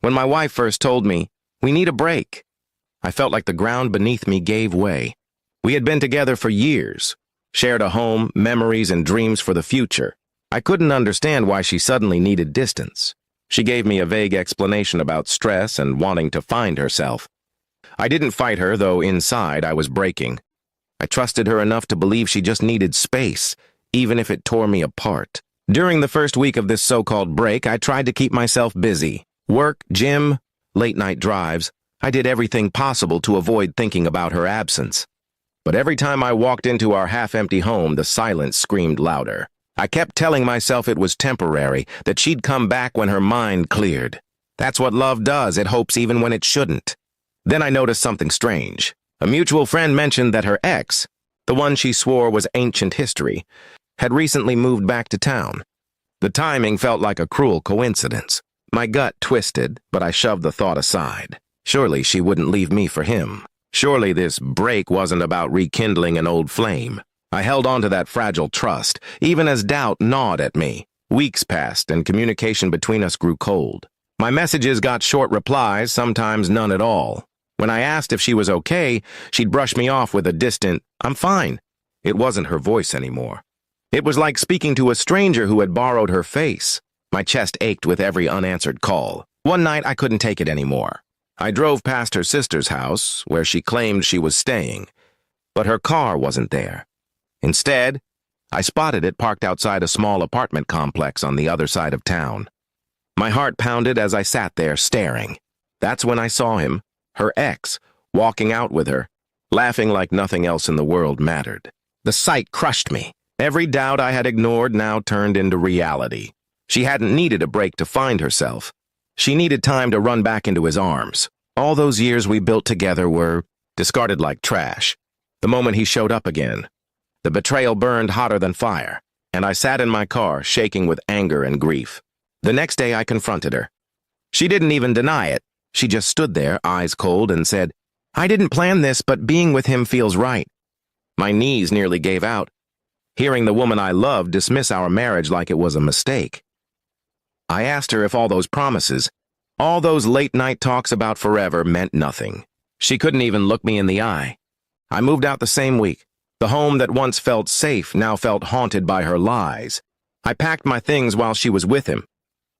When my wife first told me, "We need a break," I felt like the ground beneath me gave way. We had been together for years, shared a home, memories, and dreams for the future. I couldn't understand why she suddenly needed distance. She gave me a vague explanation about stress and wanting to find herself. I didn't fight her, though inside I was breaking. I trusted her enough to believe she just needed space, even if it tore me apart. During the first week of this so-called break, I tried to keep myself busy. Work, gym, late-night drives. I did everything possible to avoid thinking about her absence. But every time I walked into our half-empty home, the silence screamed louder. I kept telling myself it was temporary, that she'd come back when her mind cleared. That's what love does, it hopes even when it shouldn't. Then I noticed something strange. A mutual friend mentioned that her ex, the one she swore was ancient history, had recently moved back to town. The timing felt like a cruel coincidence. My gut twisted, but I shoved the thought aside. Surely she wouldn't leave me for him. Surely this break wasn't about rekindling an old flame. I held on to that fragile trust, even as doubt gnawed at me. Weeks passed, and communication between us grew cold. My messages got short replies, sometimes none at all. When I asked if she was okay, she'd brush me off with a distant, "I'm fine." It wasn't her voice anymore. It was like speaking to a stranger who had borrowed her face. My chest ached with every unanswered call. One night, I couldn't take it anymore. I drove past her sister's house, where she claimed she was staying, but her car wasn't there. Instead, I spotted it parked outside a small apartment complex on the other side of town. My heart pounded as I sat there staring. That's when I saw him, her ex, walking out with her, laughing like nothing else in the world mattered. The sight crushed me. Every doubt I had ignored now turned into reality. She hadn't needed a break to find herself. She needed time to run back into his arms. All those years we built together were discarded like trash. The moment he showed up again, the betrayal burned hotter than fire, and I sat in my car, shaking with anger and grief. The next day I confronted her. She didn't even deny it. She just stood there, eyes cold, and said, "I didn't plan this, but being with him feels right." My knees nearly gave out, hearing the woman I loved dismiss our marriage like it was a mistake. I asked her if all those promises, all those late-night talks about forever meant nothing. She couldn't even look me in the eye. I moved out the same week. The home that once felt safe now felt haunted by her lies. I packed my things while she was with him,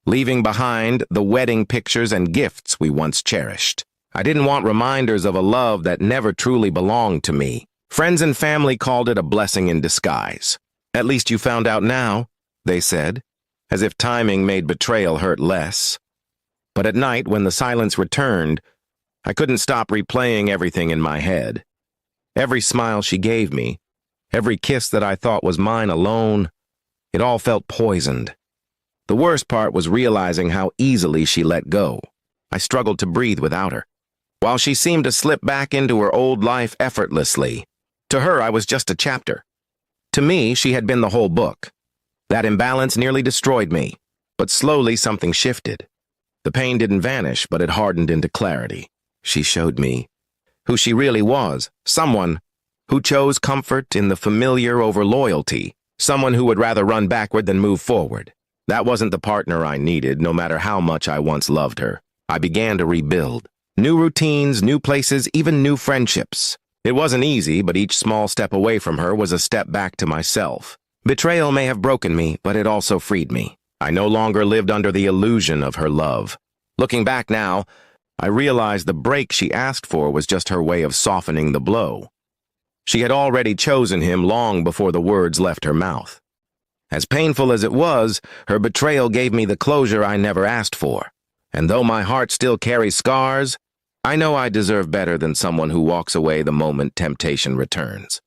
leaving behind the wedding pictures and gifts we once cherished. I didn't want reminders of a love that never truly belonged to me. Friends and family called it a blessing in disguise. "At least you found out now," they said, as if timing made betrayal hurt less. But at night, when the silence returned, I couldn't stop replaying everything in my head. Every smile she gave me, every kiss that I thought was mine alone, it all felt poisoned. The worst part was realizing how easily she let go. I struggled to breathe without her, while she seemed to slip back into her old life effortlessly. To her, I was just a chapter. To me, she had been the whole book. That imbalance nearly destroyed me, but slowly something shifted. The pain didn't vanish, but it hardened into clarity. She showed me who she really was, someone who chose comfort in the familiar over loyalty, someone who would rather run backward than move forward. That wasn't the partner I needed, no matter how much I once loved her. I began to rebuild. New routines, new places, even new friendships. It wasn't easy, but each small step away from her was a step back to myself. Betrayal may have broken me, but it also freed me. I no longer lived under the illusion of her love. Looking back now, I realized the break she asked for was just her way of softening the blow. She had already chosen him long before the words left her mouth. As painful as it was, her betrayal gave me the closure I never asked for. And though my heart still carries scars, I know I deserve better than someone who walks away the moment temptation returns.